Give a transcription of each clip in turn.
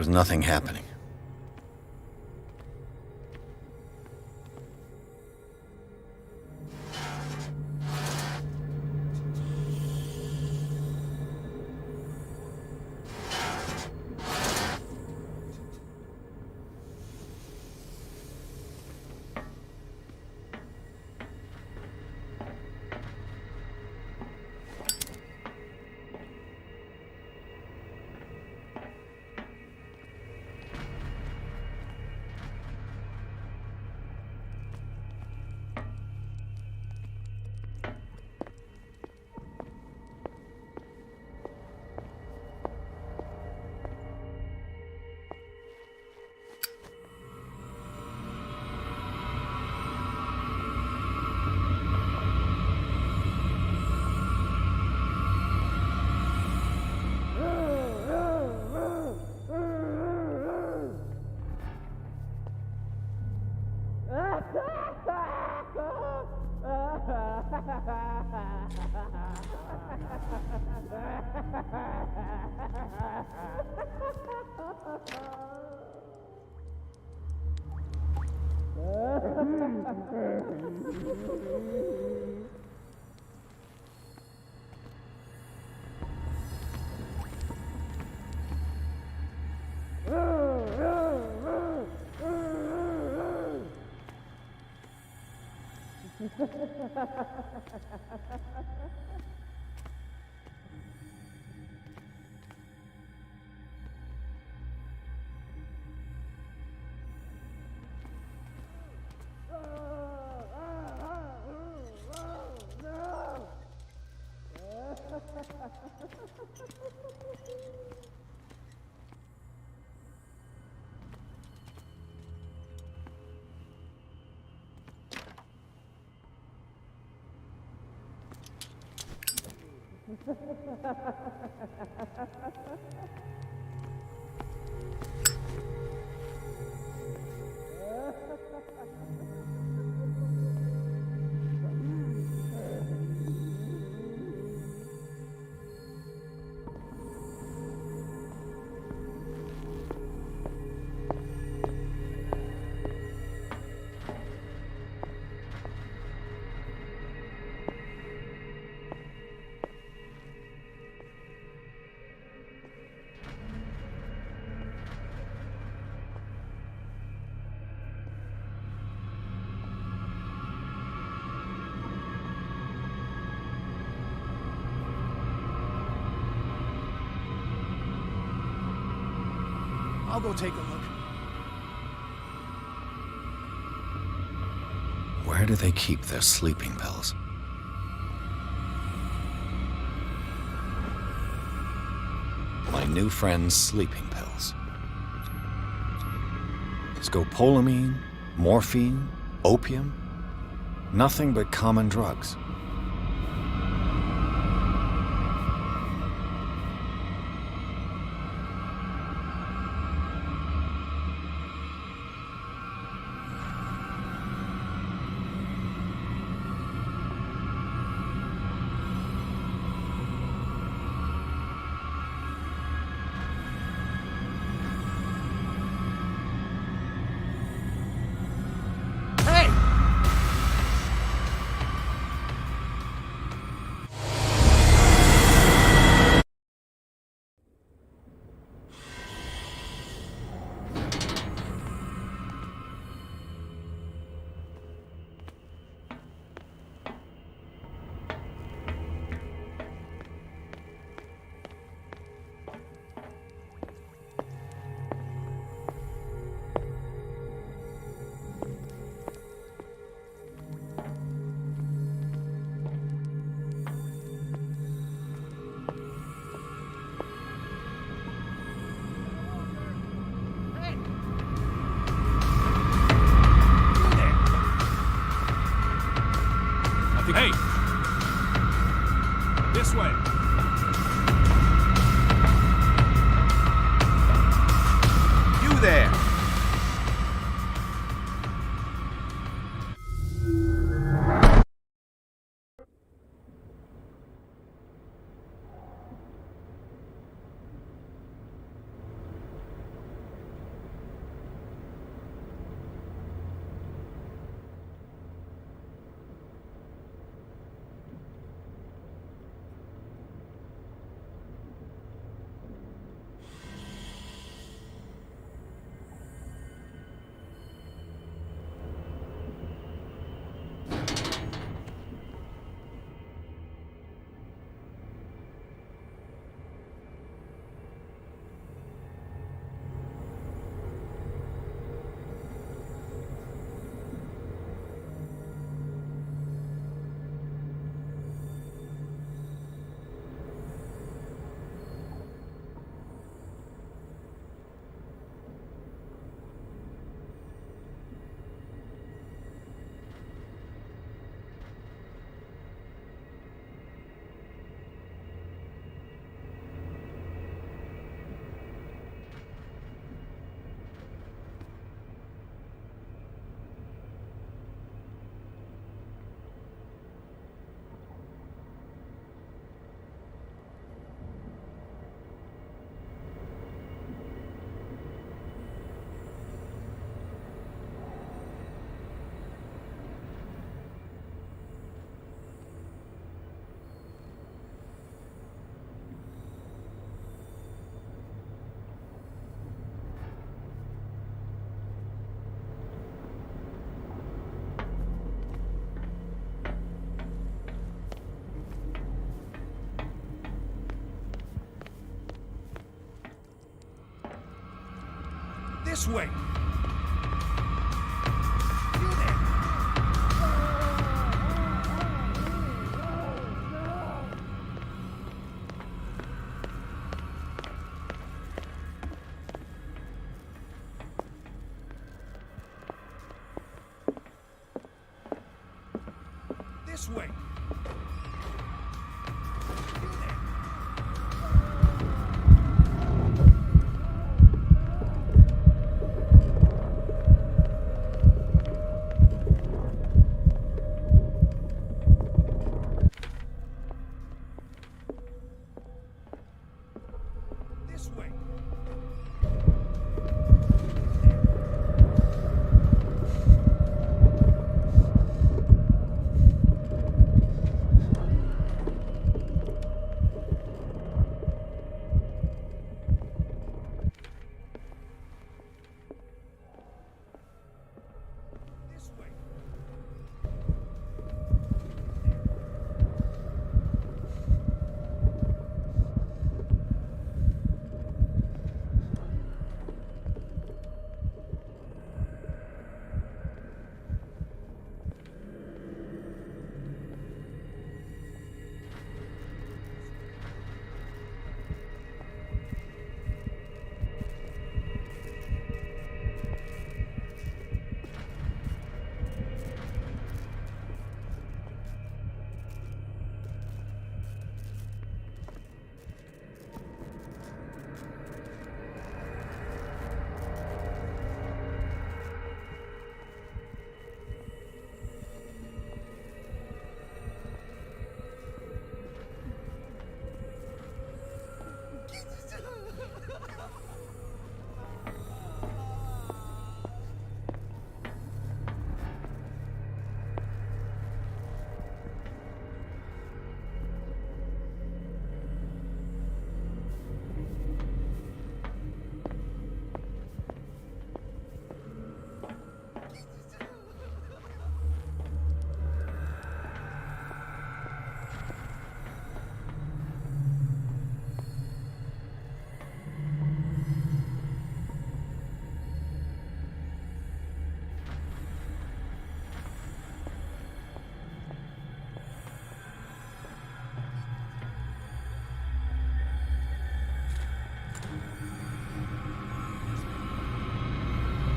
was nothing happening. I'll go take a look. Where do they keep their sleeping pills? My new friend's sleeping pills. Scopolamine, morphine, opium. Nothing but common drugs. This way! You there! This way! You there! This way! This way!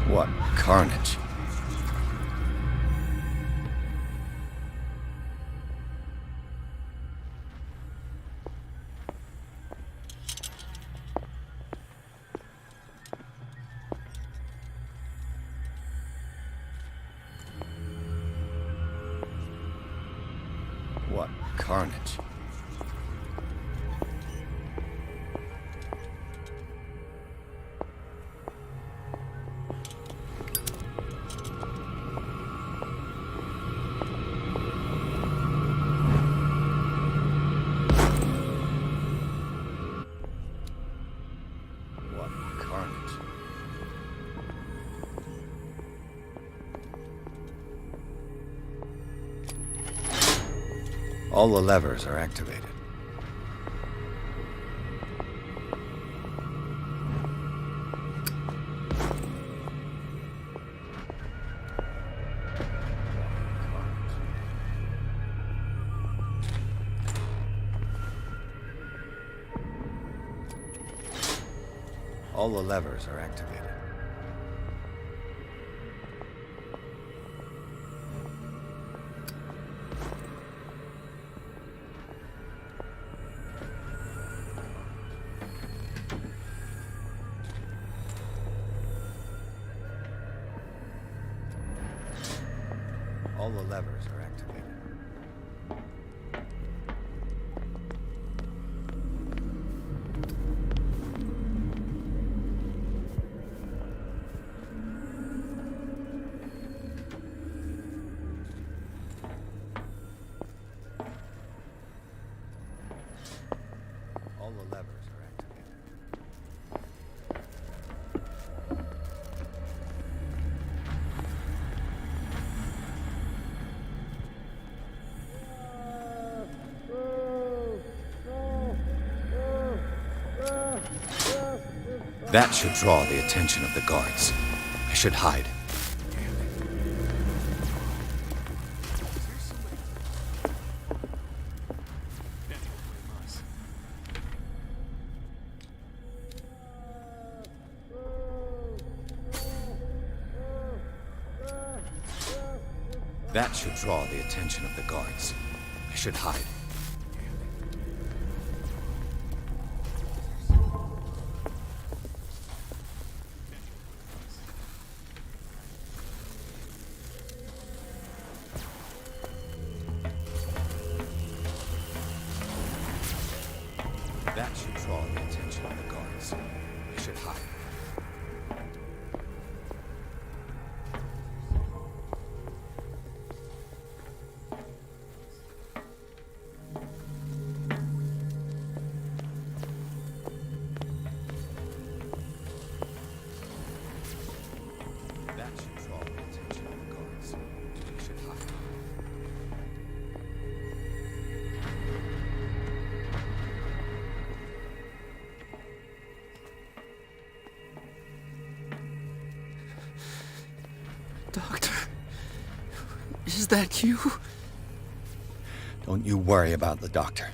What carnage. What carnage. What carnage. All the levers are activated. All the levers are activated. All the levers are activated. All the levers are activated. That should draw the attention of the guards. I should hide. That should draw the attention of the guards. I should hide. That should draw the attention of the guards. I should hide. That should draw the attention of the guards. I should hide. Doctor, is that you? Don't you worry about the doctor.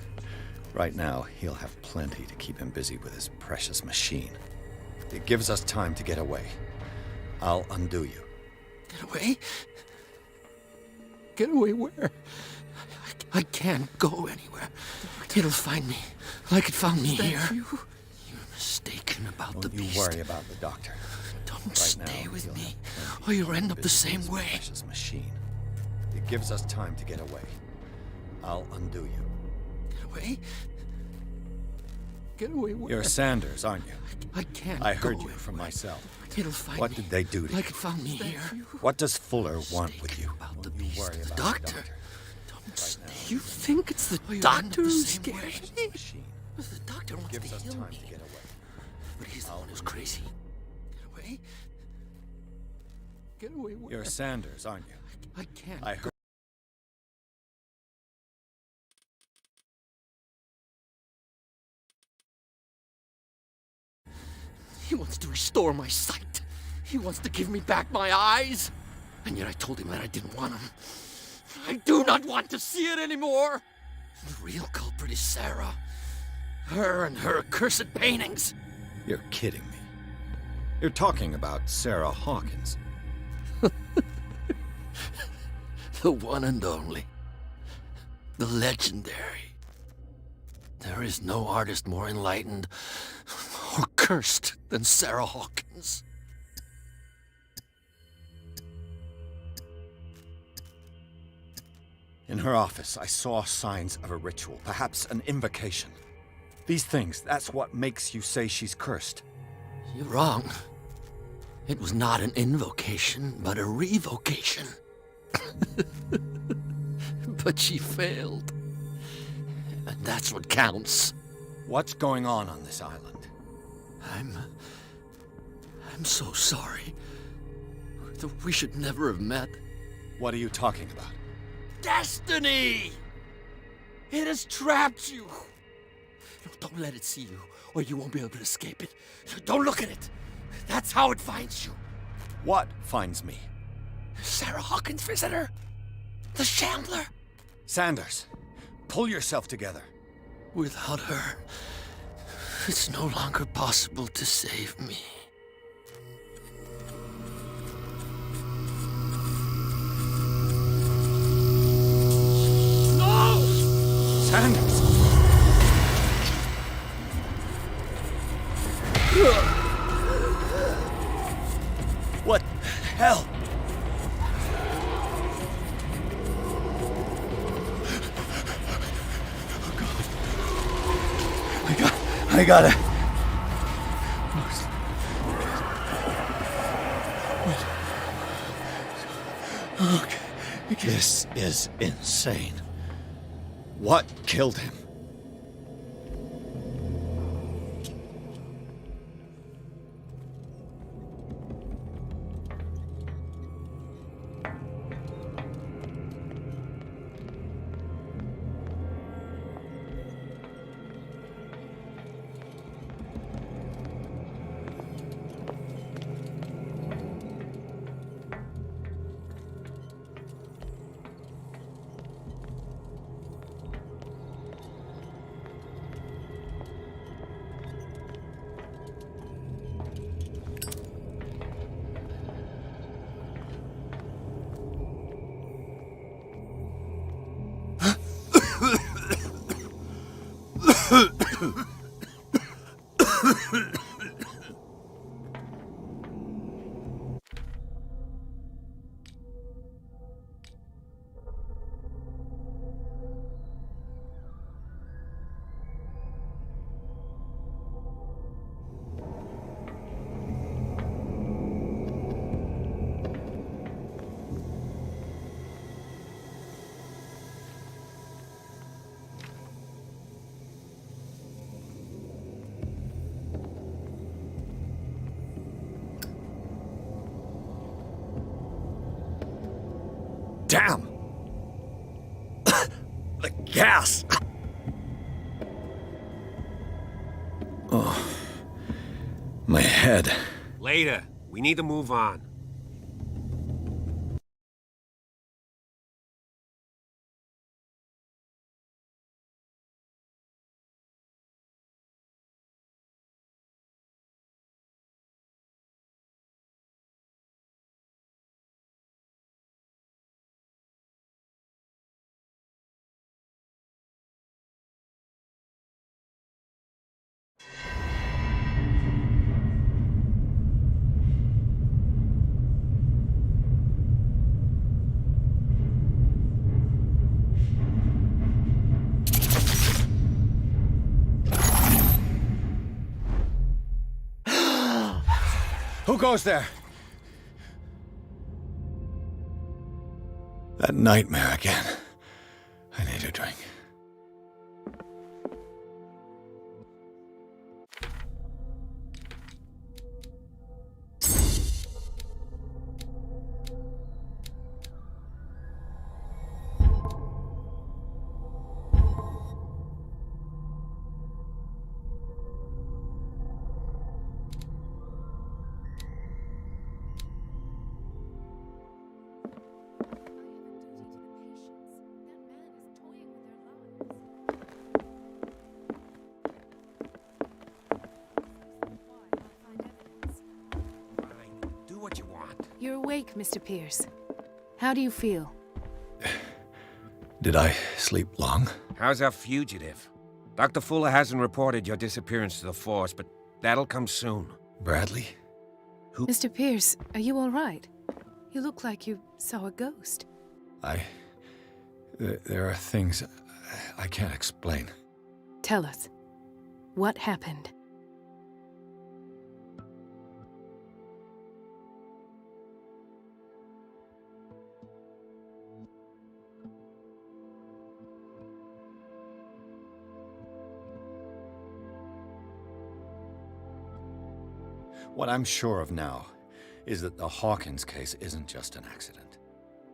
Right now, he'll have plenty to keep him busy with his precious machine. It gives us time to get away. I'll undo you. Get away? Get away where? I can't go anywhere. It'll find me, like it found me here. You're mistaken about the Don't you beast. worry about the doctor. Don't Right stay now, with he'll me, have or plenty you'll to end keep up the busy with same his way. Precious machine. It gives us time to get away. I'll undo you. Get away? Get away where? You're Sanders, aren't you? I can't I heard go you from anywhere. my cell. It'll find What me, did they do to like you? it found me here. What does Fuller want with you? About the Don't you beast. worry The about doctor. the doctor. Don't Right stay. now, You think it's the you'll doctor end up who the same scares way. me? Machine. The doctor wants Gives to us heal time me, to get away. but he's the one who's crazy. Get away? Get away where? You're Sanders, aren't you? I can't. I heard. He wants to restore my sight. He wants to give me back my eyes. And yet I told him that I didn't want him. I do not want to see it anymore. The real culprit is Sarah. Her and her accursed paintings. You're kidding me. You're talking about Sarah Hawkins. The one and only. The legendary. There is no artist more enlightened or cursed than Sarah Hawkins. In her office, I saw signs of a ritual, perhaps an invocation. These things, that's what makes you say she's cursed. You're wrong. It was not an invocation, but a revocation. But she failed. And that's what counts. What's going on this island? I'm so sorry. We should never have met. What are you talking about? Destiny! It has trapped you. No, don't let it see you, or you won't be able to escape it. Don't look at it. That's how it finds you. What finds me? Sarah Hawkins' visitor. The Shambler. Sanders, pull yourself together. Without her, it's no longer possible to save me. No! Sanders! What the hell? I gotta. This is insane. What killed him? Damn! The gas! Oh, my head. Later. We need to move on. Who goes there? That nightmare again. I need a drink. Fine. Do what you want. You're awake, Mr. Pierce. How do you feel? Did I sleep long? How's our fugitive? Dr. Fuller hasn't reported your disappearance to the force, but that'll come soon. Bradley? Mr. Pierce, are you all right? You look like you saw a ghost. There are things I can't explain. Tell us. What happened? What I'm sure of now is that the Hawkins case isn't just an accident.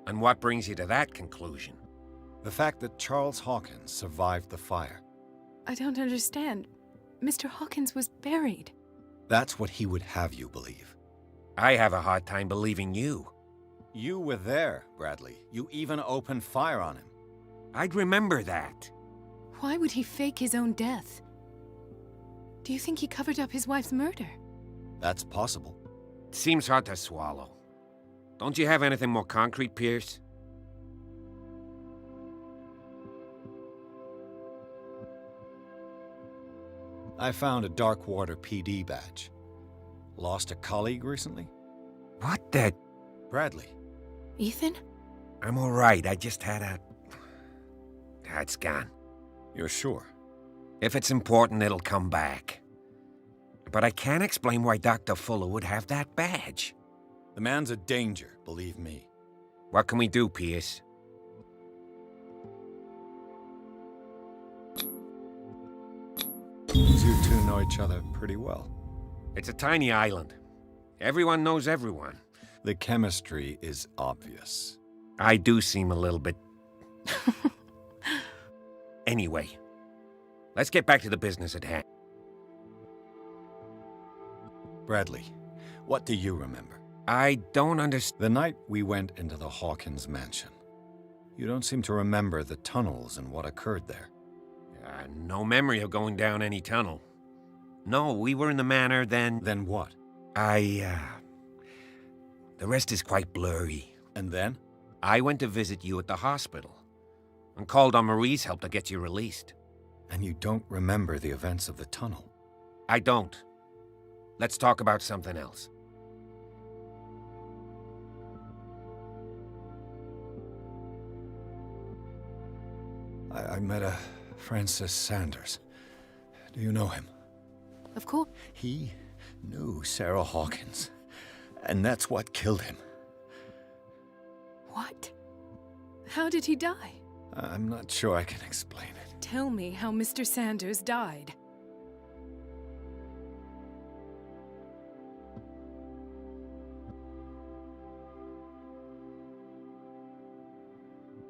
And what brings you to that conclusion? The fact that Charles Hawkins survived the fire. I don't understand. Mr. Hawkins was buried. That's what he would have you believe. I have a hard time believing you. You were there, Bradley. You even opened fire on him. I'd remember that. Why would he fake his own death? Do you think he covered up his wife's murder? That's possible. Seems hard to swallow. Don't you have anything more concrete, Pierce? I found a Darkwater PD badge. Lost a colleague recently? What the... Bradley. Ethan? I'm all right. I just had a... It's gone. You're sure? If it's important, it'll come back. But I can't explain why Dr. Fuller would have that badge. The man's a danger, believe me. What can we do, Pierce? You two know each other pretty well. It's a tiny island. Everyone knows everyone. The chemistry is obvious. I do seem a little bit... Anyway, let's get back to the business at hand. Bradley, what do you remember? I don't understand. The night we went into the Hawkins mansion. You don't seem to remember the tunnels and what occurred there. No memory of going down any tunnel. No, we were in the manor then... Then what? The rest is quite blurry. And then? I went to visit you at the hospital and called on Marie's help to get you released. And you don't remember the events of the tunnel. I don't. Let's talk about something else. I met a Francis Sanders. Do you know him? Of course. He knew Sarah Hawkins, and that's what killed him. What? How did he die? I'm not sure I can explain it. Tell me how Mr. Sanders died.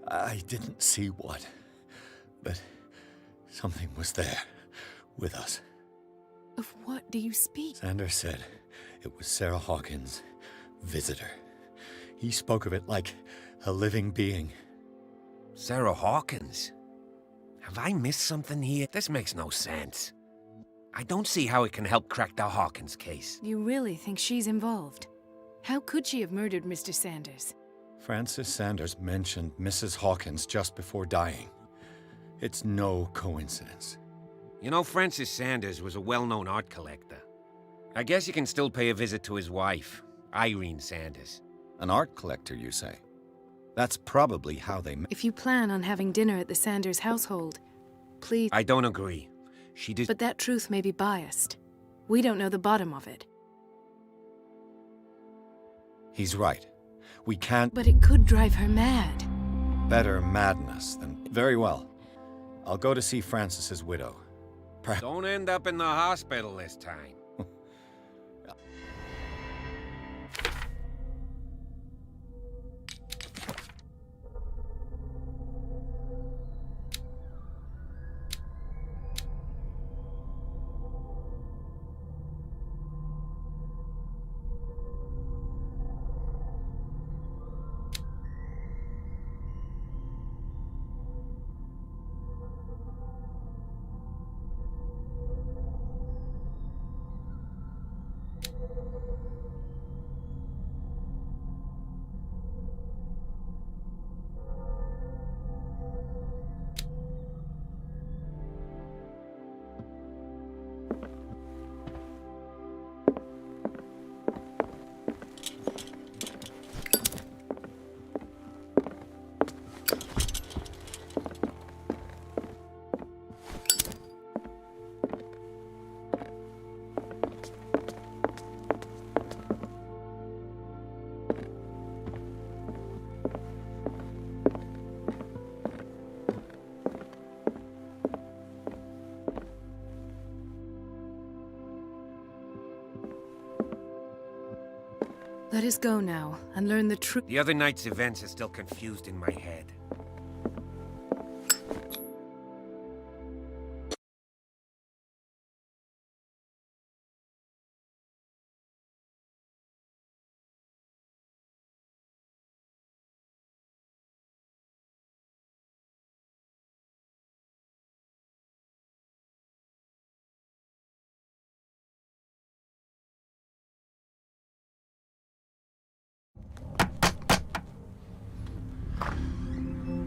I didn't see what, but something was there, with us. Of what do you speak? Sanders said it was Sarah Hawkins' visitor. He spoke of it like a living being. Sarah Hawkins? Have I missed something here? This makes no sense. I don't see how it can help crack the Hawkins case. You really think she's involved? How could she have murdered Mr. Sanders? Francis Sanders mentioned Mrs. Hawkins just before dying. It's no coincidence. You know, Francis Sanders was a well-known art collector. I guess you can still pay a visit to his wife, Irene Sanders. An art collector, you say? That's probably how they met. If you plan on having dinner at the Sanders household, please... I don't agree. She did... But that truth may be biased. We don't know the bottom of it. He's right. We can't... But it could drive her mad. Better madness than... Very well. I'll go to see Francis's widow. Don't end up in the hospital this time. Let us go now and learn the truth. The other night's events are still confused in my head.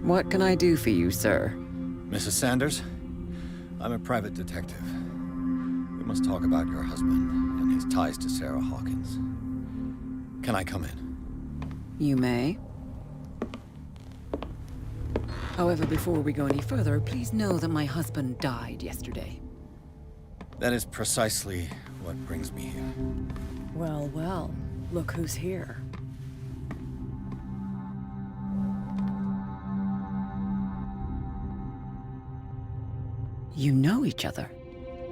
What can I do for you, sir? Mrs. Sanders? I'm a private detective. We must talk about your husband and his ties to Sarah Hawkins. Can I come in? You may. However, before we go any further, please know that my husband died yesterday. That is precisely what brings me here. Well, well, look who's here. You know each other.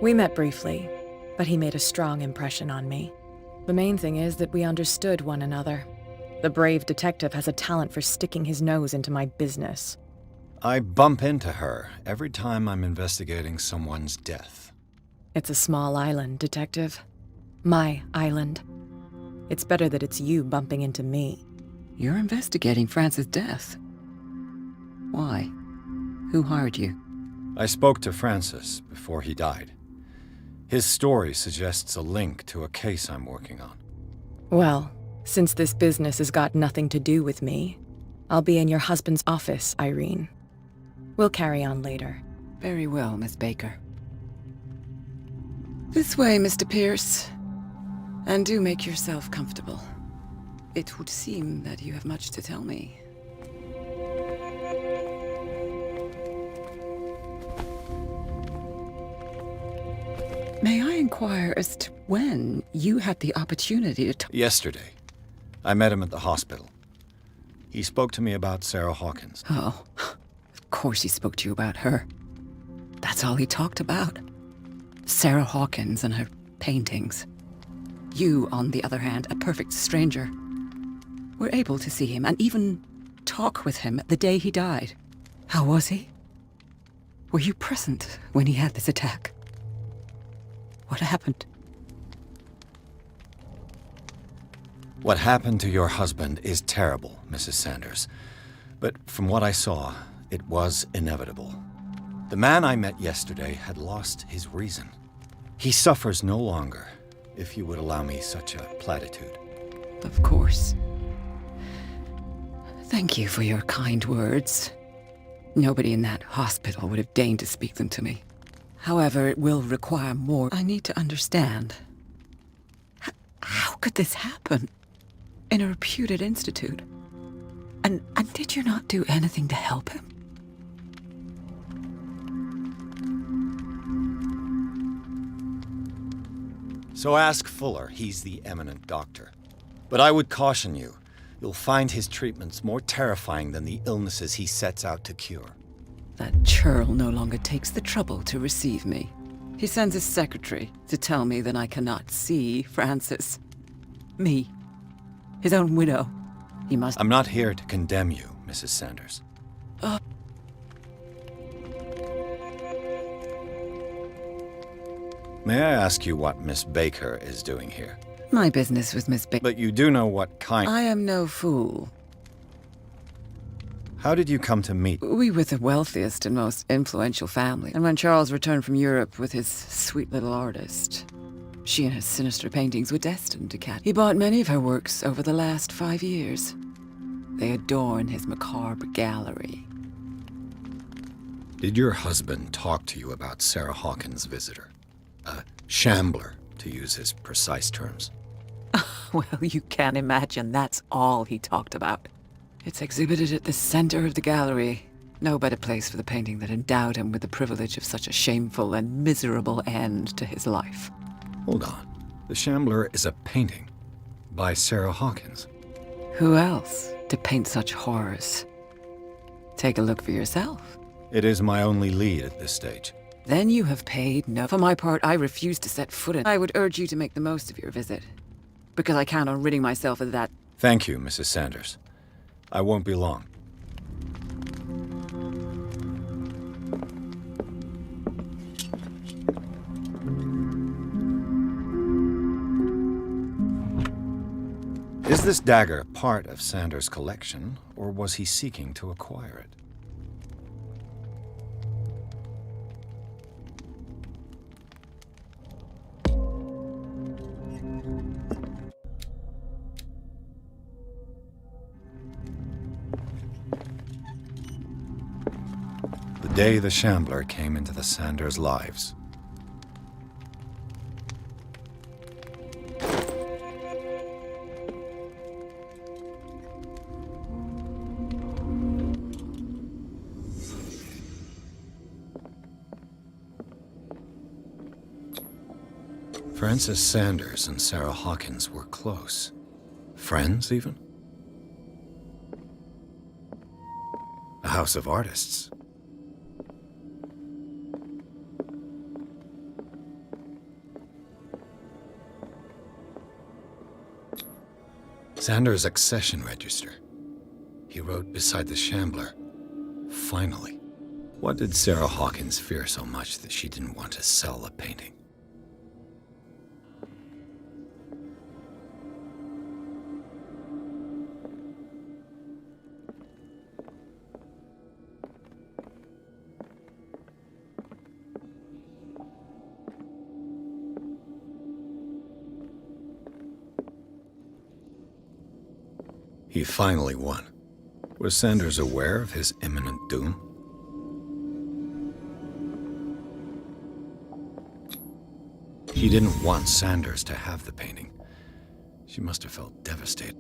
We met briefly, but he made a strong impression on me. The main thing is that we understood one another. The brave detective has a talent for sticking his nose into my business. I bump into her every time I'm investigating someone's death. It's a small island, Detective. My island. It's better that it's you bumping into me. You're investigating Francis' death. Why? Who hired you? I spoke to Francis before he died. His story suggests a link to a case I'm working on. Well, since this business has got nothing to do with me, I'll be in your husband's office, Irene. We'll carry on later. Very well, Miss Baker. This way, Mr. Pierce. And do make yourself comfortable. It would seem that you have much to tell me. May I inquire as to when you had the opportunity to Yesterday, I met him at the hospital. He spoke to me about Sarah Hawkins. Oh, of course he spoke to you about her. That's all he talked about. Sarah Hawkins and her paintings. You, on the other hand, a perfect stranger, were able to see him and even talk with him the day he died. How was he? Were you present when he had this attack? What happened? What happened to your husband is terrible, Mrs. Sanders. But from what I saw, it was inevitable. The man I met yesterday had lost his reason. He suffers no longer, if you would allow me such a platitude. Of course. Thank you for your kind words. Nobody in that hospital would have deigned to speak them to me. However, it will require more. I need to understand. How could this happen? In a reputed institute? And did you not do anything to help him? So ask Fuller, he's the eminent doctor. But I would caution you, you'll find his treatments more terrifying than the illnesses he sets out to cure. That churl no longer takes the trouble to receive me. He sends his secretary to tell me that I cannot see Frances. Me. His own widow. He must— I'm not here to condemn you, Mrs. Sanders. May I ask you what Miss Baker is doing here? My business with Miss Baker. But you do know what kind— I am no fool. How did you come to meet? We were the wealthiest and most influential family. And when Charles returned from Europe with his sweet little artist, she and her sinister paintings were destined to catch. He bought many of her works over the last 5 years. They adorn his macabre gallery. Did your husband talk to you about Sarah Hawkins' visitor? A shambler, to use his precise terms. Well, you can imagine that's all he talked about. It's exhibited at the center of the gallery. No better place for the painting that endowed him with the privilege of such a shameful and miserable end to his life. Hold on. The Shambler is a painting by Sarah Hawkins. Who else to paint such horrors? Take a look for yourself. It is my only lead at this stage. Then you have paid no. For my part, I refuse to set foot in. I would urge you to make the most of your visit, because I count on ridding myself of that. Thank you, Mrs. Sanders. I won't be long. Is this dagger part of Sanders' collection, or was he seeking to acquire it? The day the Shambler came into the Sanders' lives. Frances Sanders and Sarah Hawkins were close. Friends, even? A house of artists. Sanders' accession register. He wrote beside the Shambler, "Finally." What did Sarah Hawkins fear so much that she didn't want to sell the painting? He finally won. Was Sanders aware of his imminent doom? She didn't want Sanders to have the painting. She must have felt devastated.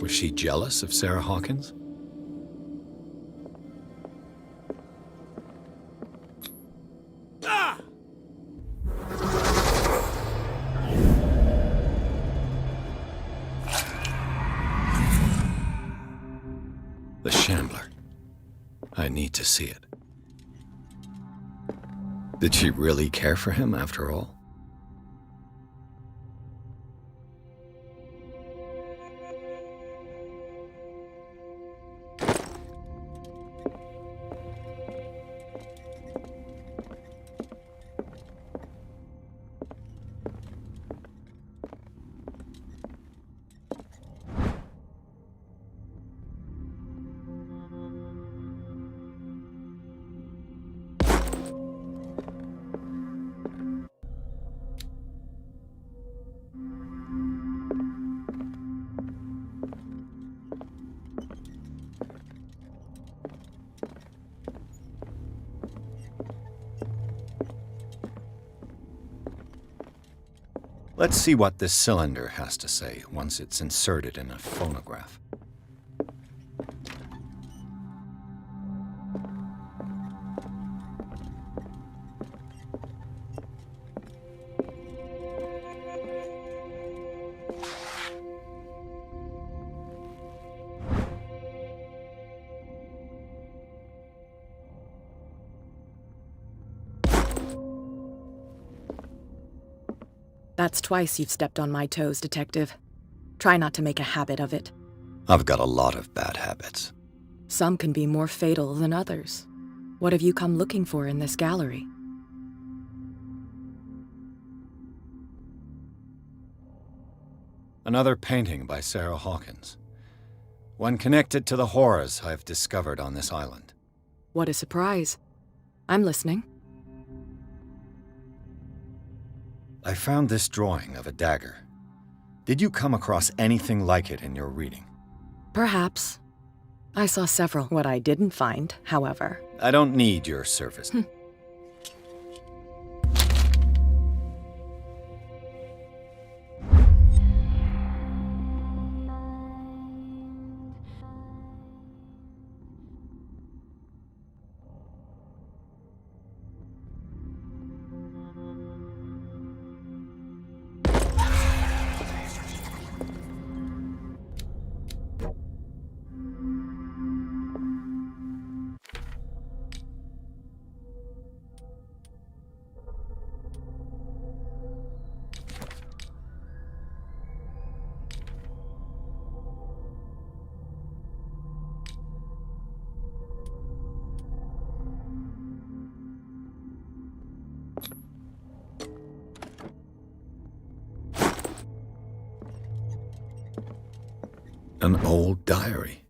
Was she jealous of Sarah Hawkins? Ah! The Shambler. I need to see it. Did she really care for him after all? Let's see what this cylinder has to say once it's inserted in a phonograph. That's twice you've stepped on my toes, Detective. Try not to make a habit of it. I've got a lot of bad habits. Some can be more fatal than others. What have you come looking for in this gallery? Another painting by Sarah Hawkins. One connected to the horrors I've discovered on this island. What a surprise. I'm listening. I found this drawing of a dagger. Did you come across anything like it in your reading? Perhaps. I saw several. What I didn't find, however. I don't need your service. An old diary.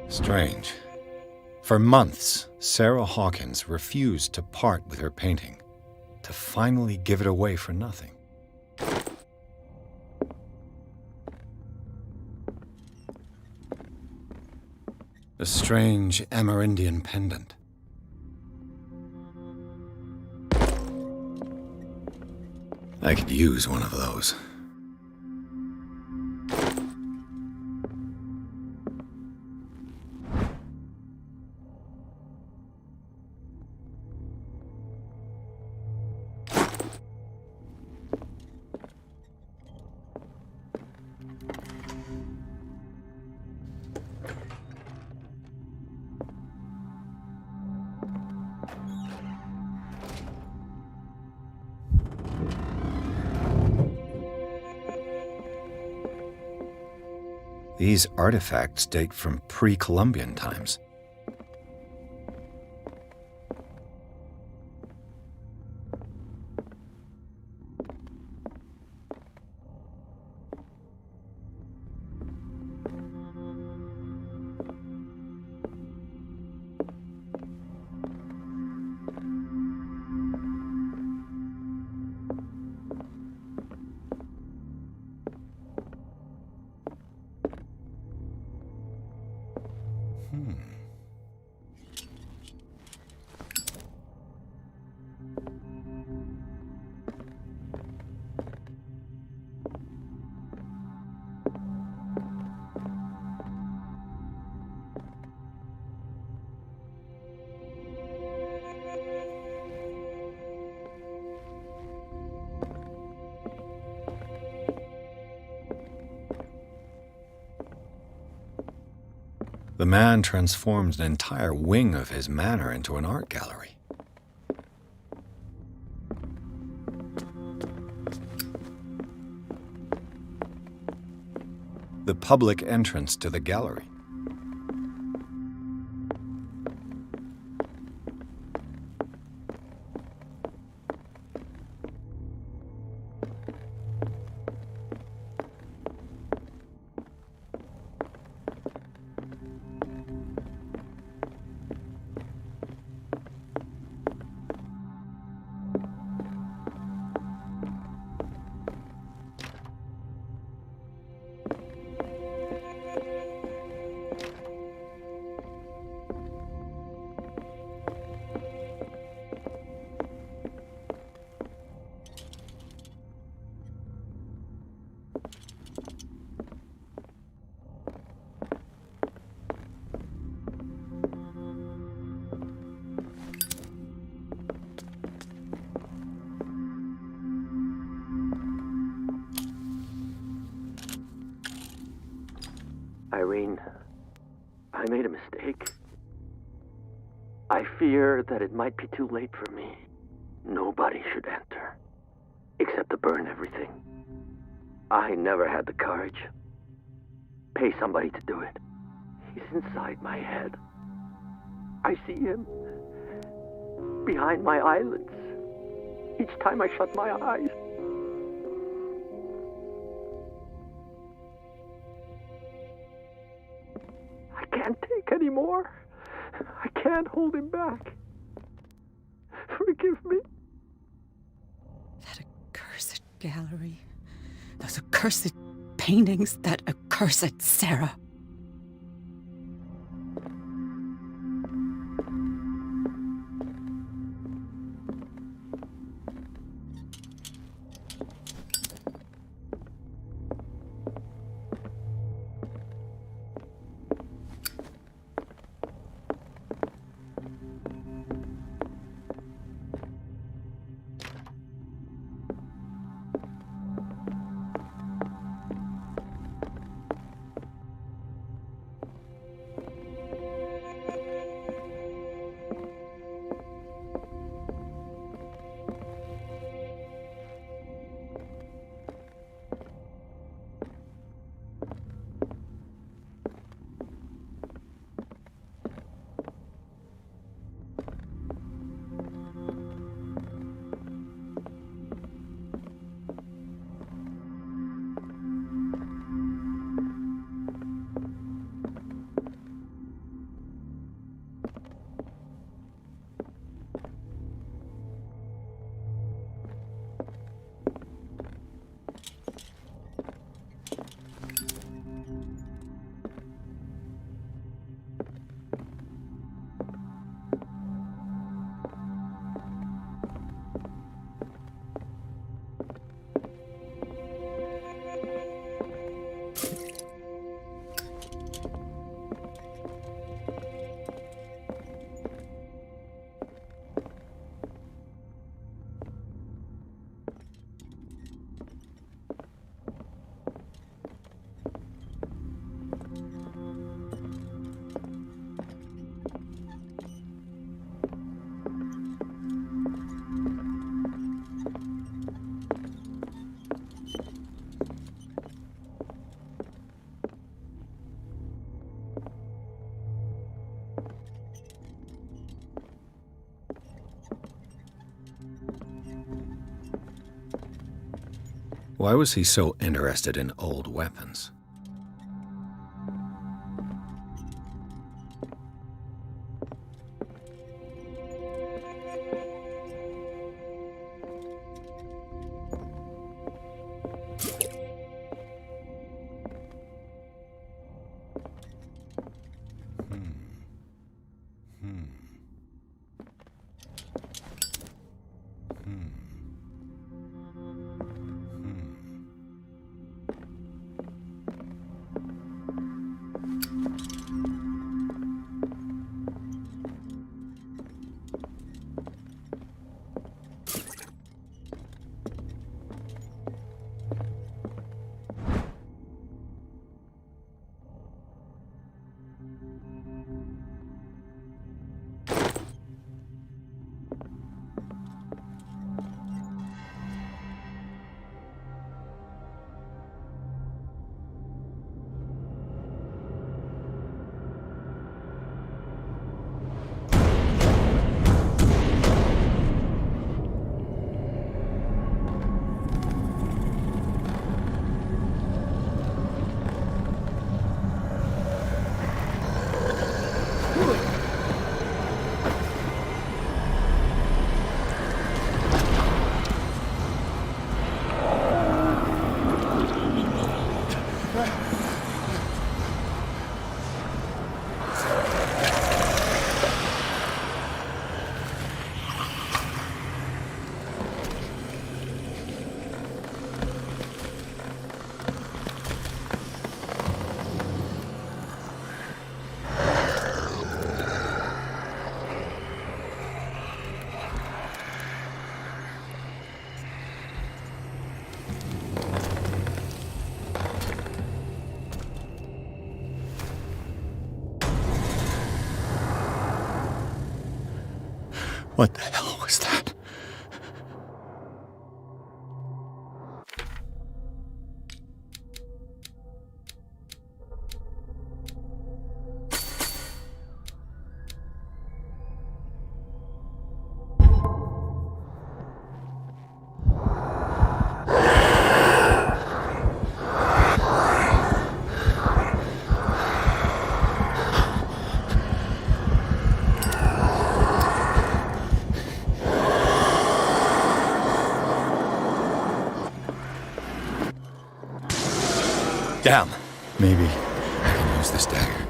Strange. For months, Sarah Hawkins refused to part with her painting, to finally give it away for nothing. A strange Amerindian pendant. I could use one of those. These artifacts date from pre-Columbian times. The man transformed an entire wing of his manor into an art gallery. The public entrance to the gallery. Irene, I made a mistake. I fear that it might be too late for me. Nobody should enter, except to burn everything. I never had the courage. Pay somebody to do it. He's inside my head. I see him behind my eyelids each time I shut my eyes. I can't take any more. I can't hold him back. Forgive me. That accursed gallery. Those accursed paintings. That accursed Sarah. Why was he so interested in old weapons? What the hell was that? Damn. Maybe I can use this dagger.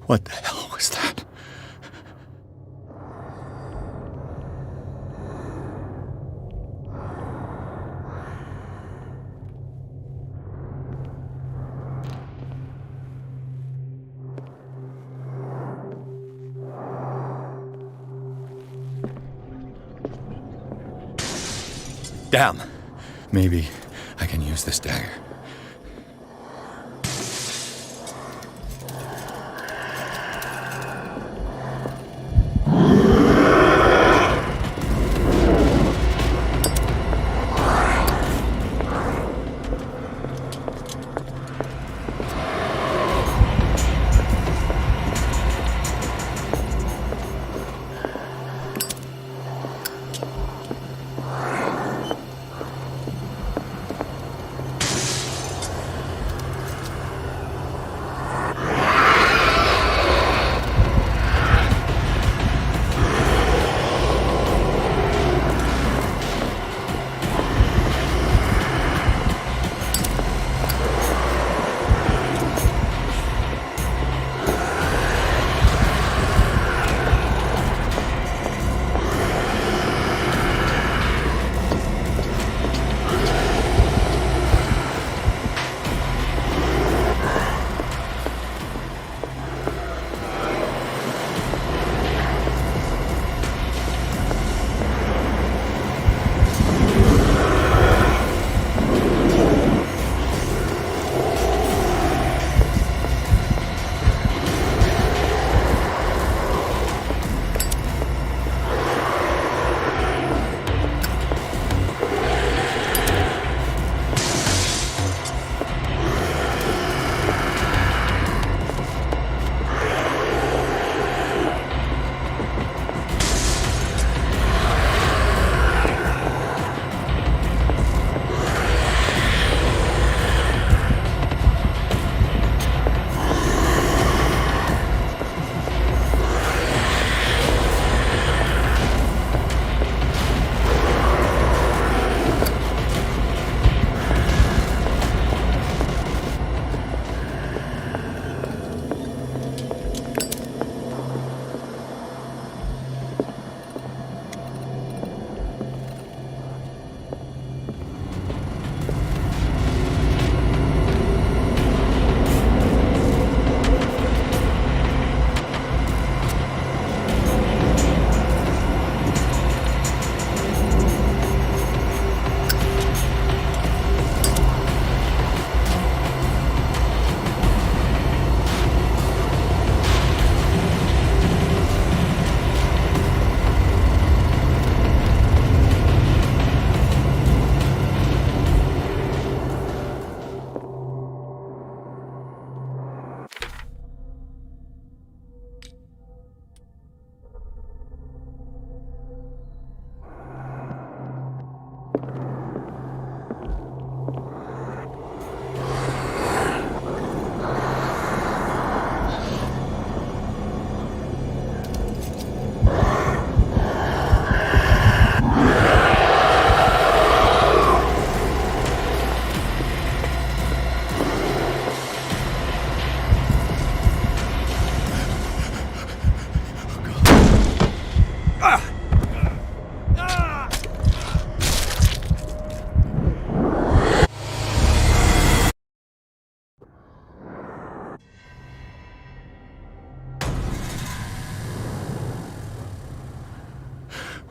What the hell was that? Damn. Maybe I can use this dagger.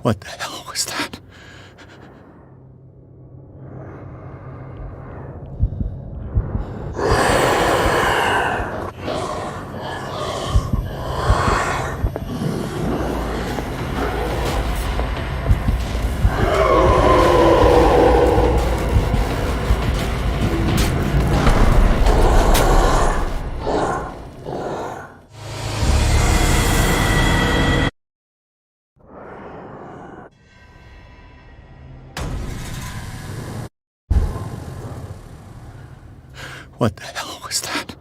What the hell was that? What the hell was that?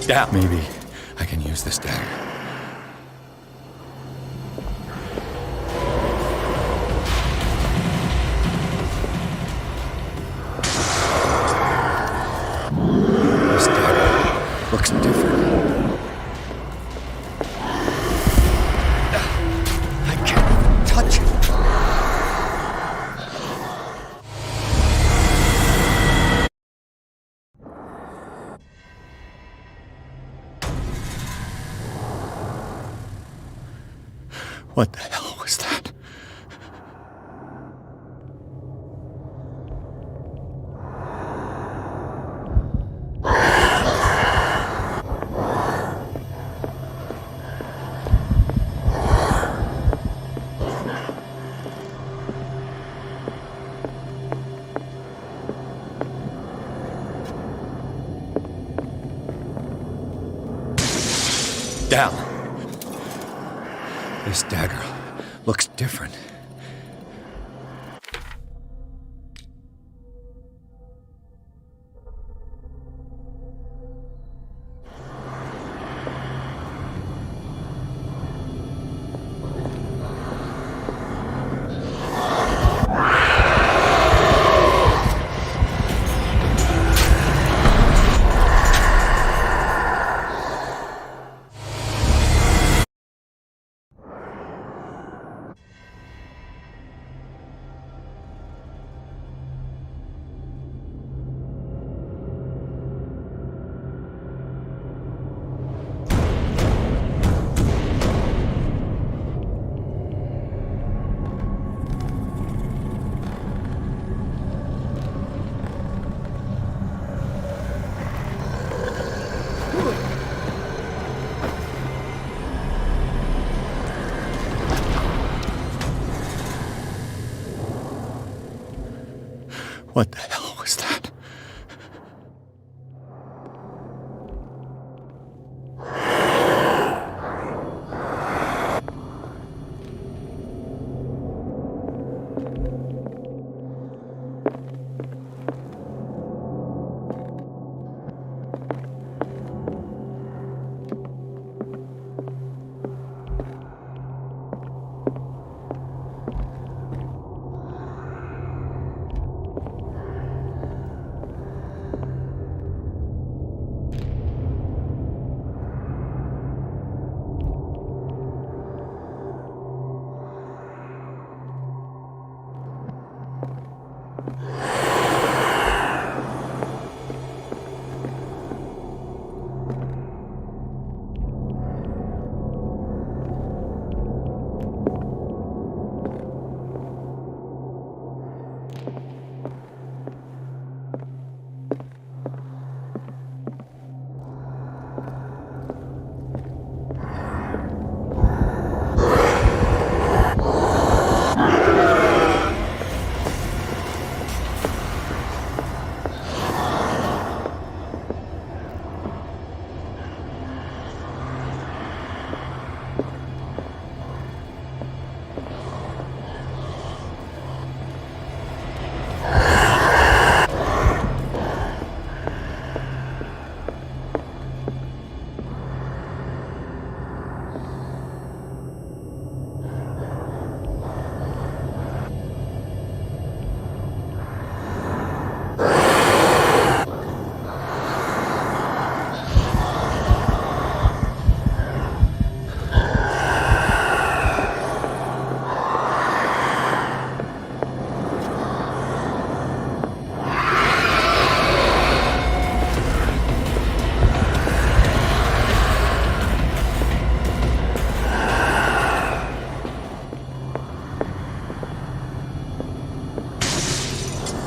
Yeah, maybe I can use this dagger. This dagger looks different. I can't even touch it. What the hell was that? Down. This dagger looks different. What the hell was that?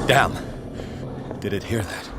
Damn! Did it hear that?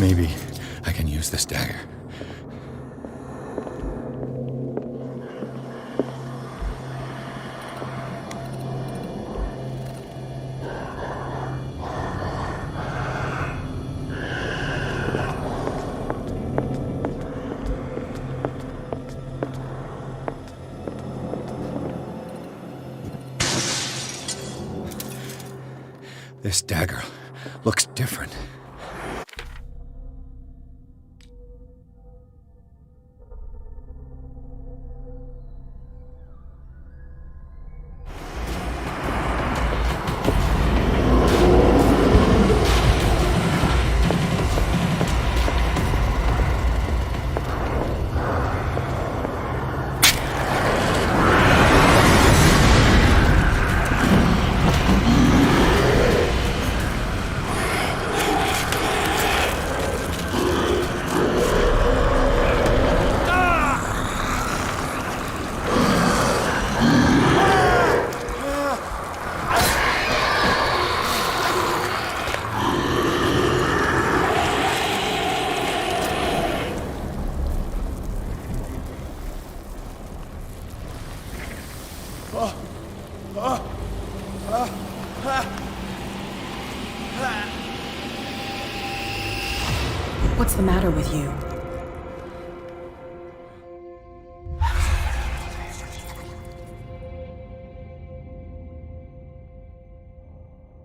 Maybe I can use this dagger. This dagger looks different. What's the matter with you?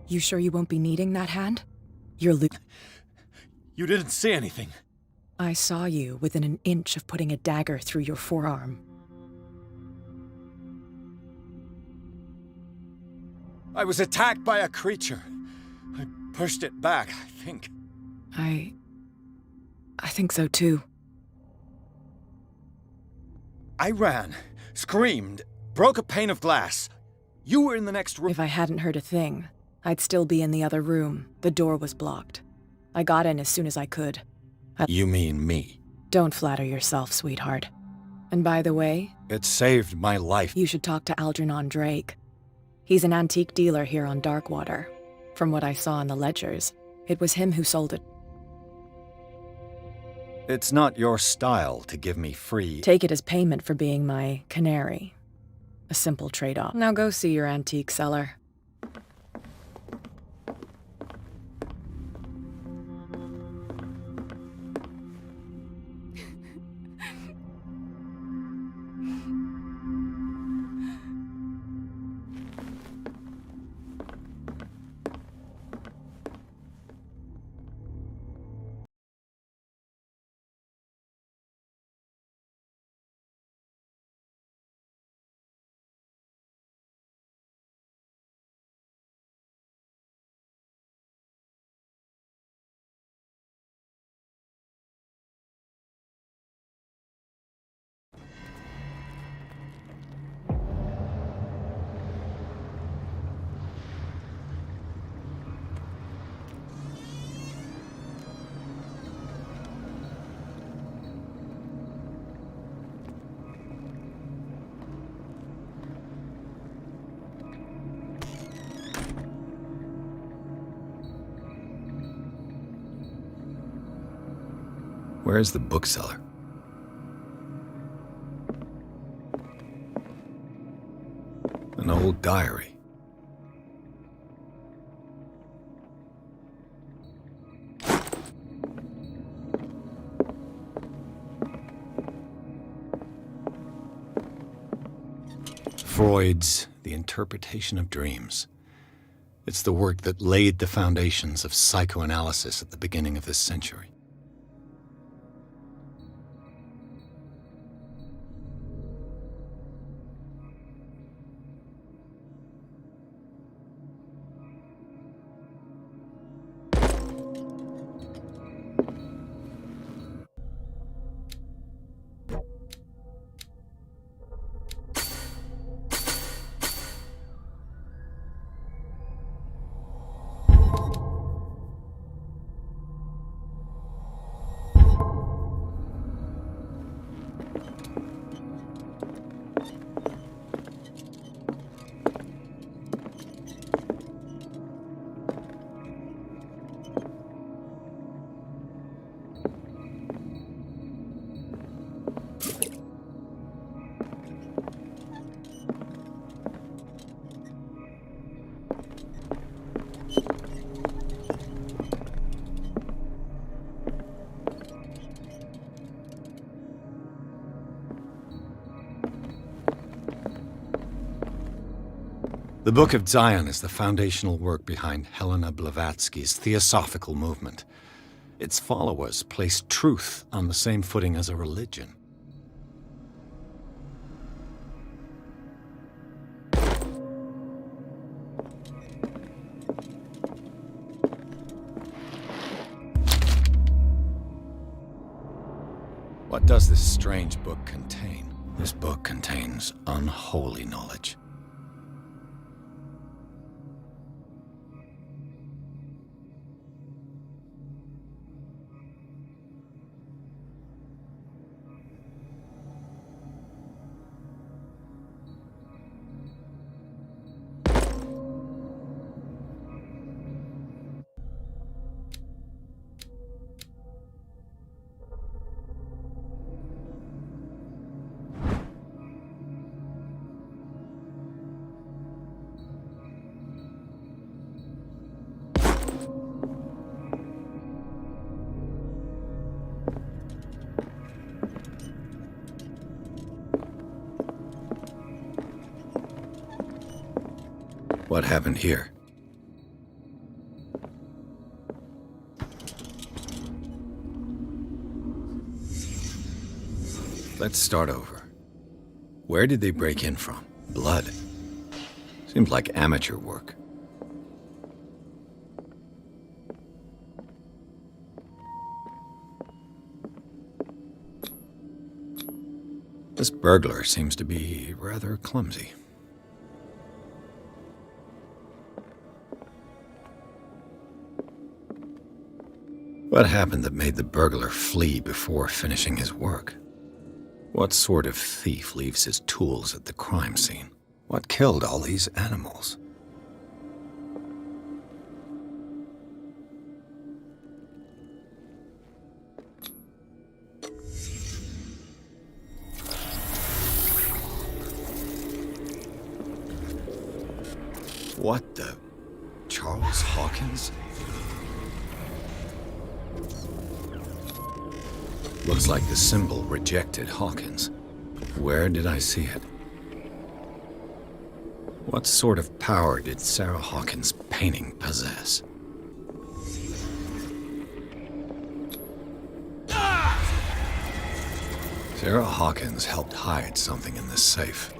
You sure you won't be needing that hand? You're You didn't see anything. I saw you within an inch of putting a dagger through your forearm. I was attacked by a creature. I pushed it back, I think. I think so too. I ran, screamed, broke a pane of glass. You were in the next room. If I hadn't heard a thing, I'd still be in the other room. The door was blocked. I got in as soon as I could. You mean me? Don't flatter yourself, sweetheart. And by the way, It saved my life. you should talk to Algernon Drake. He's an antique dealer here on Darkwater. From what I saw in the ledgers, it was him who sold it. It's not your style to give me free. Take it as payment for being my canary. A simple trade-off. Now go see your antique seller. Where's the bookseller? An old diary. Freud's The Interpretation of Dreams. It's the work that laid the foundations of psychoanalysis at the beginning of this century. The Book of Zion is the foundational work behind Helena Blavatsky's Theosophical movement. Its followers placed truth on the same footing as a religion. What does this strange book contain? This book contains unholy knowledge. What happened here? Let's start over. Where did they break in from? Blood. Seems like amateur work. This burglar seems to be rather clumsy. What happened that made the burglar flee before finishing his work? What sort of thief leaves his tools at the crime scene? What killed all these animals? What the? Charles Hawkins? Looks like the symbol rejected Hawkins. Where did I see it? What sort of power did Sarah Hawkins' painting possess? Sarah Hawkins helped hide something in this safe.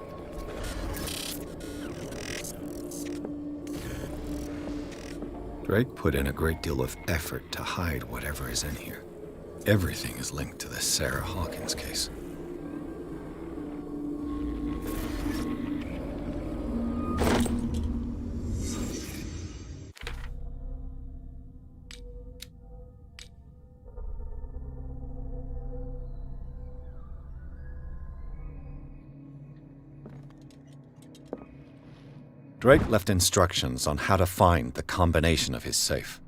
Drake put in a great deal of effort to hide whatever is in here. Everything is linked to the Sarah Hawkins case. Drake left instructions on how to find the combination of his safe.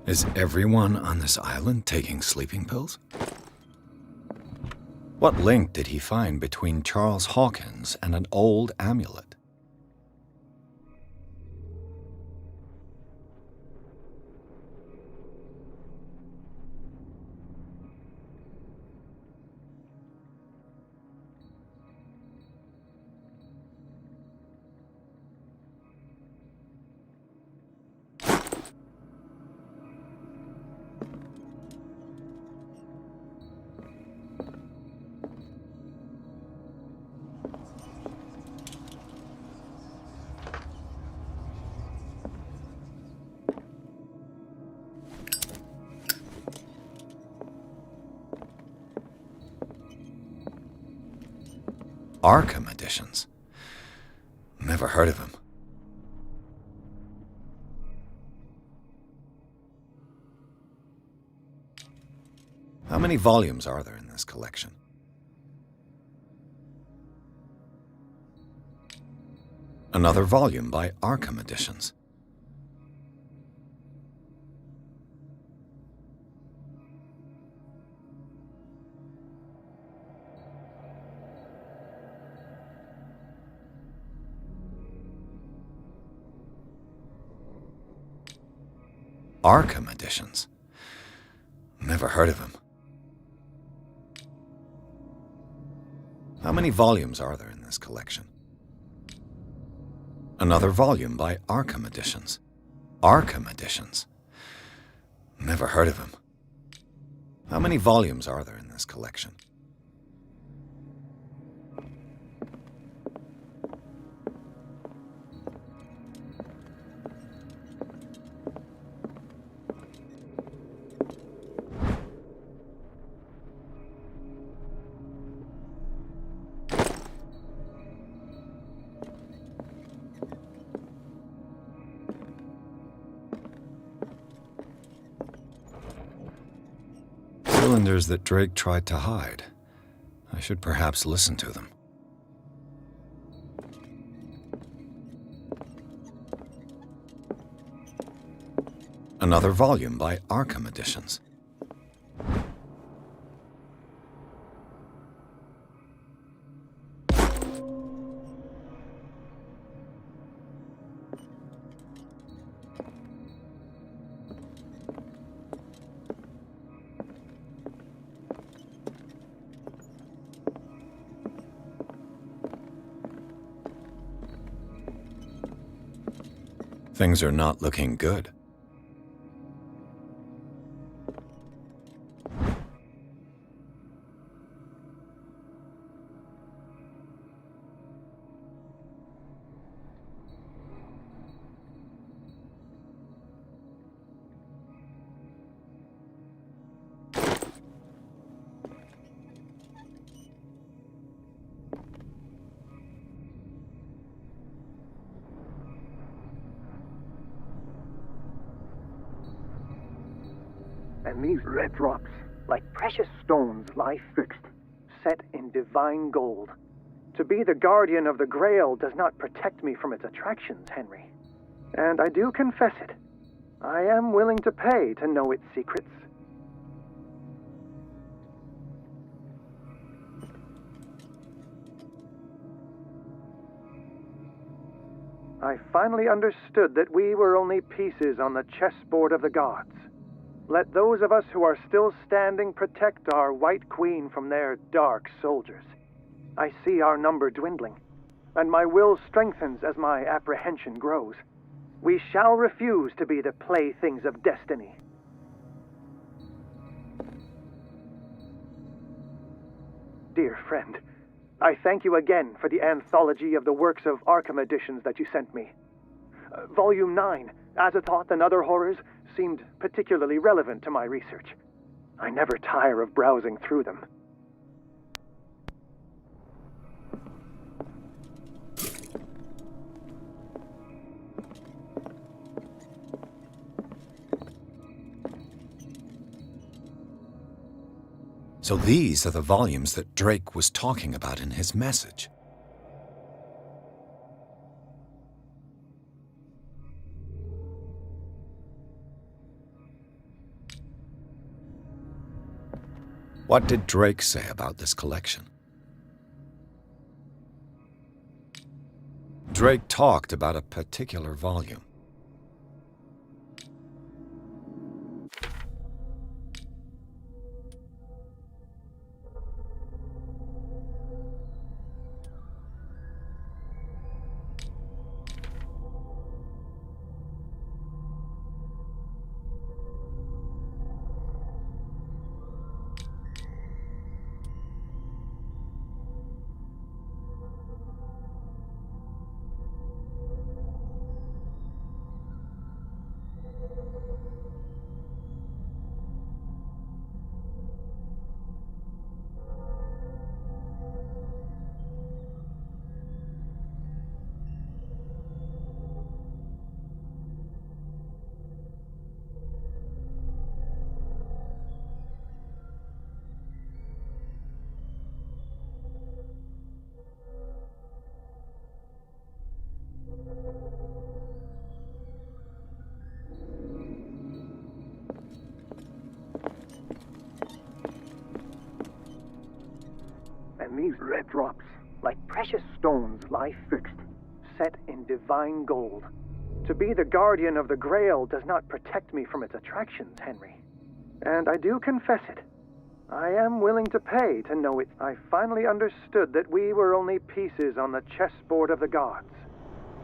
Is everyone on this island taking sleeping pills? What link did he find between Charles Hawkins and an old amulet? Arkham editions. Never heard of him. How many volumes are there in this collection? Another volume by Arkham Editions. Arkham Editions. Never heard of him. How many volumes are there in this collection? Another volume by Arkham Editions. Arkham Editions. Never heard of him. How many volumes are there in this collection? Cylinders that Drake tried to hide. I should perhaps listen to them. Another volume by Arkham Editions. Things are not looking good. And these red drops, like precious stones, lie fixed, set in divine gold. To be the guardian of the Grail does not protect me from its attractions, Henry. And I do confess it. I am willing to pay to know its secrets. I finally understood that we were only pieces on the chessboard of the gods. Let those of us who are still standing protect our White Queen from their dark soldiers. I see our number dwindling, and my will strengthens as my apprehension grows. We shall refuse to be the playthings of destiny. Dear friend, I thank you again for the anthology of the works of Arkham Editions that you sent me. Volume 9, Azathoth and Other Horrors, seemed particularly relevant to my research. I never tire of browsing through them. So these are the volumes that Drake was talking about in his message. What did Drake say about this collection? Drake talked about a particular volume. And these red drops, like precious stones, lie fixed, set in divine gold. To be the guardian of the Grail does not protect me from its attractions, Henry. And I do confess it. I am willing to pay to know it. I finally understood that we were only pieces on the chessboard of the gods.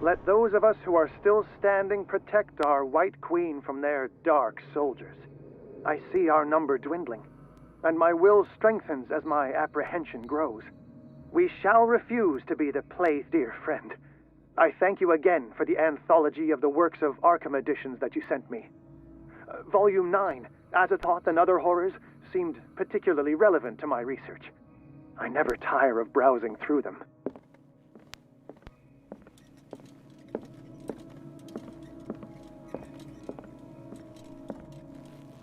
Let those of us who are still standing protect our White Queen from their dark soldiers. I see our number dwindling, and my will strengthens as my apprehension grows. We shall refuse to be the play's dear friend. I thank you again for the anthology of the works of Arkham editions that you sent me. Volume 9, Azathoth and Other Horrors, seemed particularly relevant to my research. I never tire of browsing through them.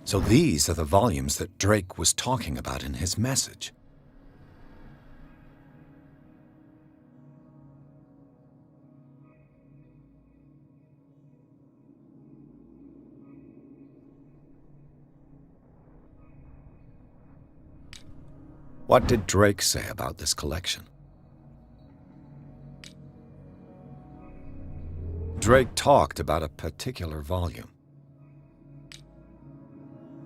So these are the volumes that Drake was talking about in his message. What did Drake say about this collection? Drake talked about a particular volume.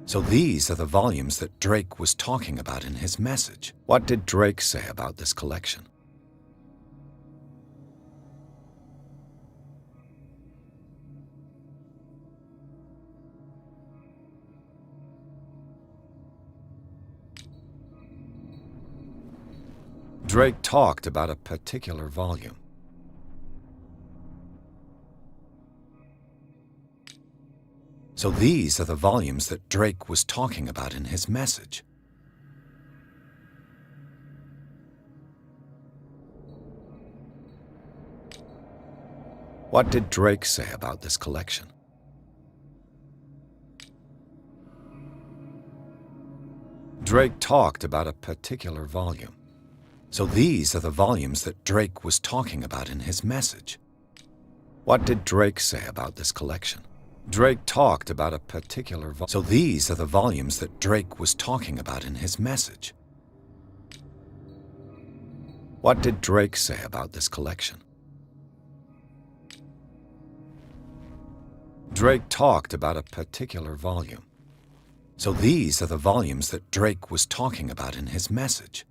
So these are the volumes that Drake was talking about in his message. What did Drake say about this collection? Drake talked about a particular volume. So these are the volumes that Drake was talking about in his message. What did Drake say about this collection? Drake talked about a particular volume. So these are the volumes that Drake was talking about in his message. What did Drake say about this collection? Drake talked about a particular volume. So these are the volumes that Drake was talking about in his message. What did Drake say about this collection? Drake talked about a particular volume. So these are the volumes that Drake was talking about in his message.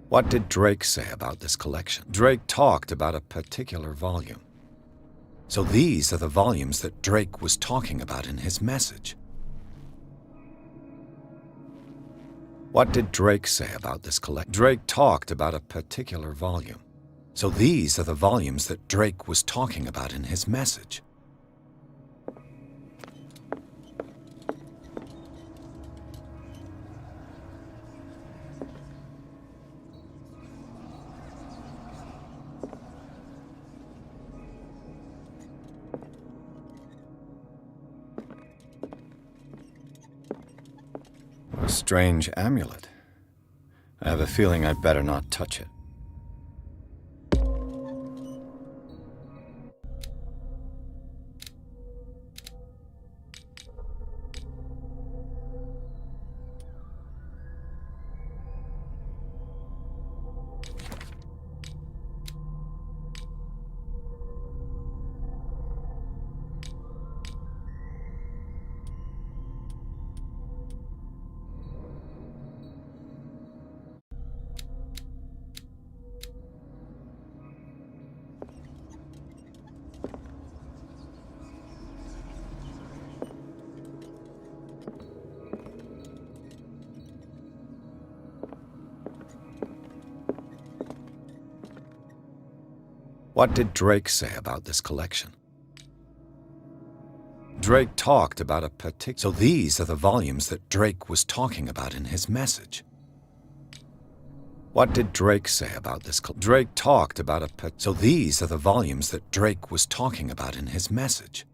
What did Drake say about this collection? Drake talked about a particular volume. So these are the volumes that Drake was talking about in his message. What did Drake say about this collection? Drake talked about a particular volume. So these are the volumes that Drake was talking about in his message. A strange amulet. I have a feeling I'd better not touch it. What did Drake say about this collection? Drake talked about a particular... So these are the volumes that Drake was talking about in his message. What did Drake say about this? Drake talked about a... So these are the volumes that Drake was talking about in his message.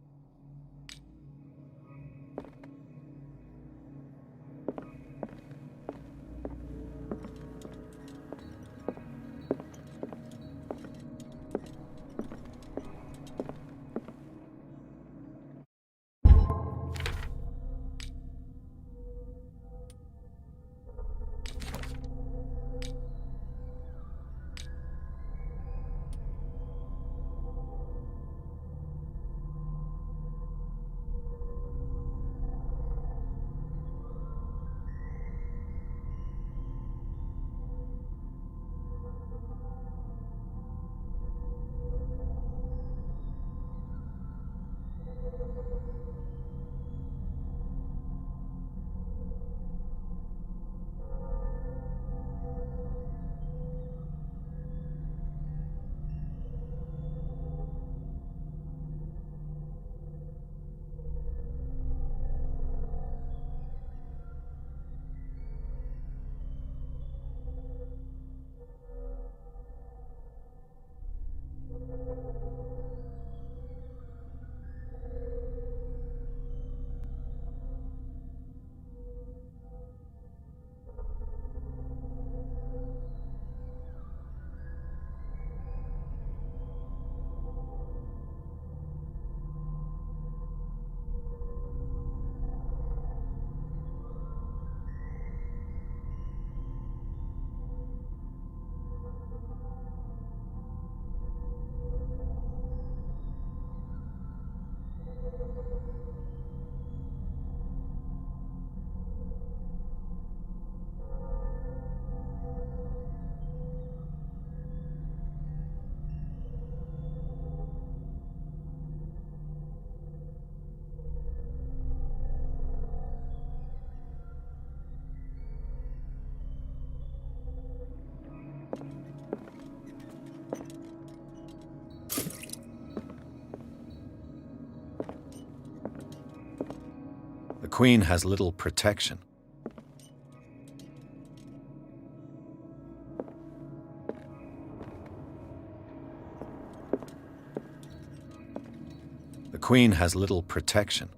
The Queen has little protection. The Queen has little protection.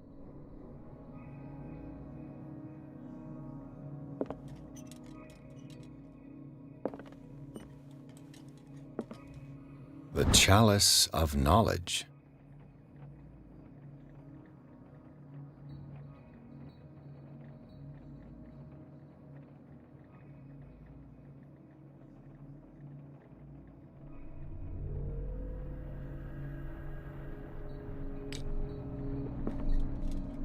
The Chalice of Knowledge.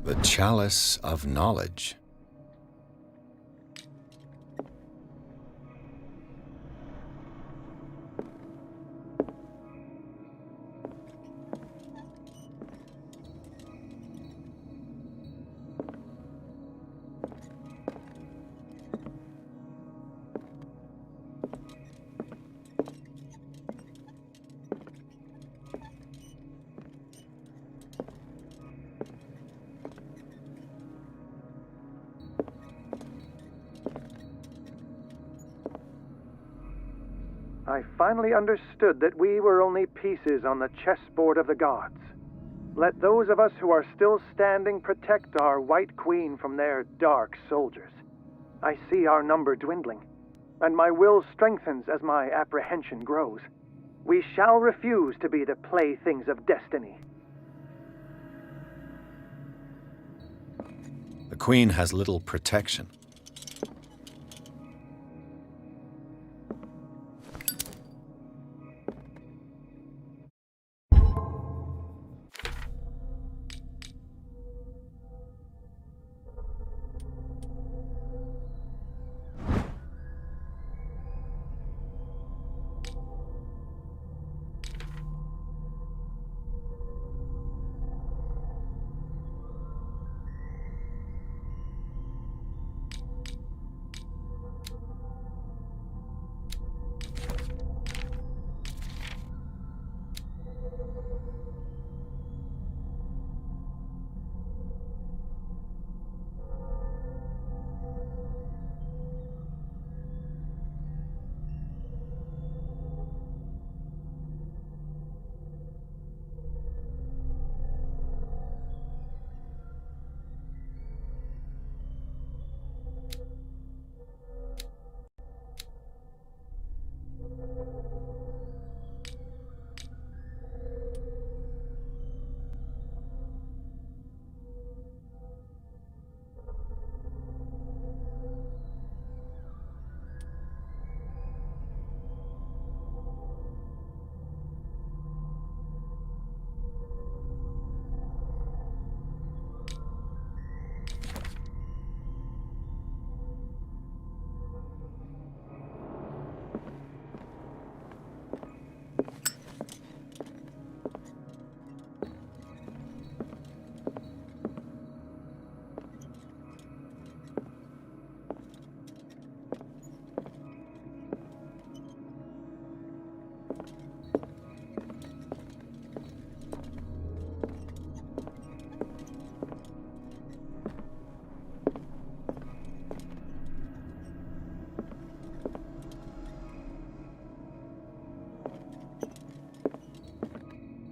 The Chalice of Knowledge. I finally understood that we were only pieces on the chessboard of the gods. Let those of us who are still standing protect our White Queen from their dark soldiers. I see our number dwindling, and my will strengthens as my apprehension grows. We shall refuse to be the playthings of destiny. The Queen has little protection.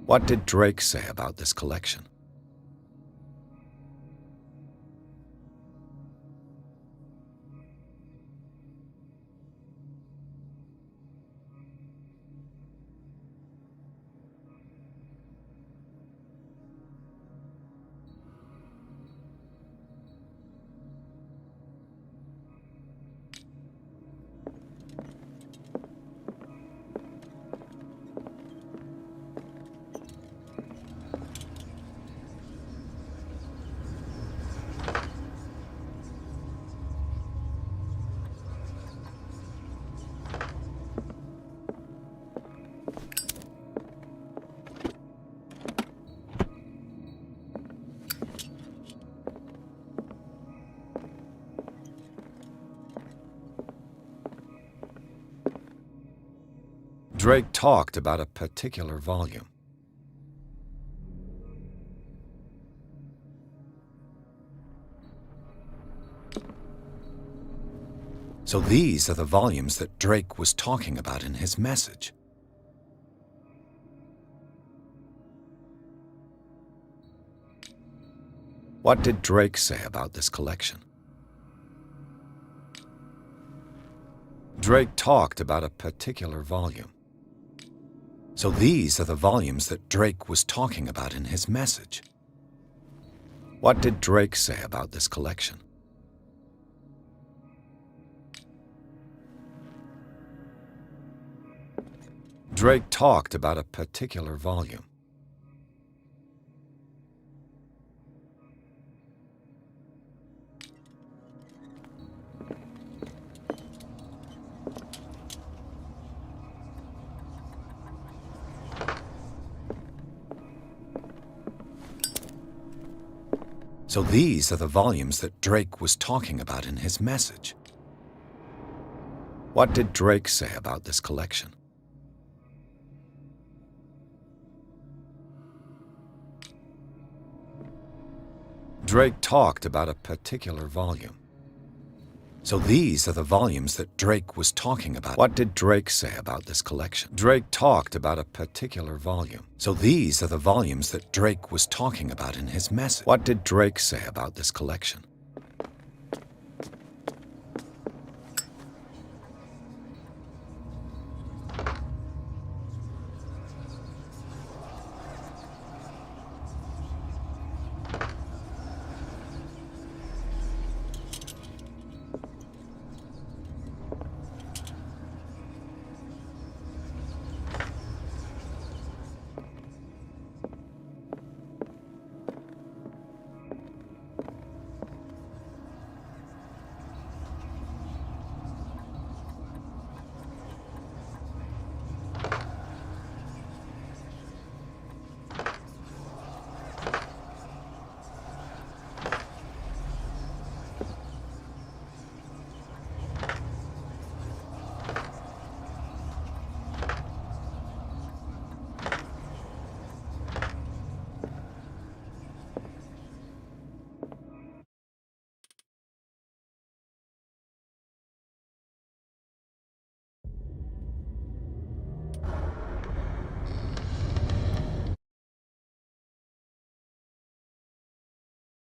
What did Drake say about this collection? Drake talked about a particular volume. So these are the volumes that Drake was talking about in his message. What did Drake say about this collection? Drake talked about a particular volume. So these are the volumes that Drake was talking about in his message. What did Drake say about this collection? Drake talked about a particular volume. So these are the volumes that Drake was talking about in his message. What did Drake say about this collection? Drake talked about a particular volume. So these are the volumes that Drake was talking about. What did Drake say about this collection? Drake talked about a particular volume. So these are the volumes that Drake was talking about in his message. What did Drake say about this collection?